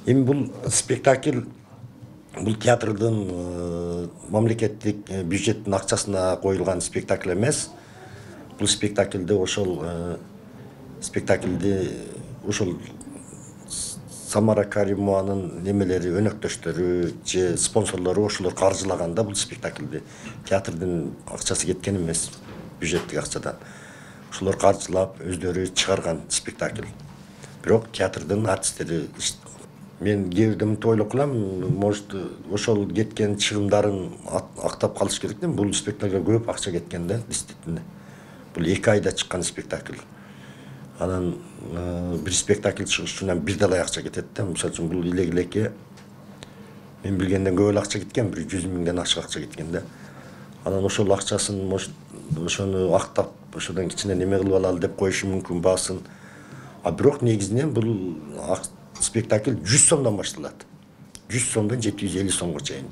Эми бул спектакль бул театрдын мамлекеттик бюджеттин акчасына коюлган спектакль эмес. Бул спектакльде ошол Самара Каримованын немелери, өнөктөштөрү же спонсорлору ошолор каржылаганда бул спектакльди театрдын акчасы кеткен эмес, бюджеттик акчадан. Ошолор каржылап өздөрү чыгарган спектакль. Бирок театрдын артисттери мен кээ бирде мынтип ойлоп калам, может ошол кеткен чыгымдарын актап калыш керек да. Бул спектакльге көп акча кеткен да, действительно. Бул 2 айда чыккан спектакль. Анан бир спектакль чыгыш үчүн бир далай акча кетет да. Мисалы үчүн бул илегилекке мен билгенден көп акча кеткен, 100 миңден ашык акча кеткен да. Анан ошол акчасын может ошону актап, ошодон кичине неме кылып алалы деп коюшу мүмкүн баасын. А бирок негизинен бул спектакль 100 сомдон башталат. 100 сомдон 750 сомго чейин.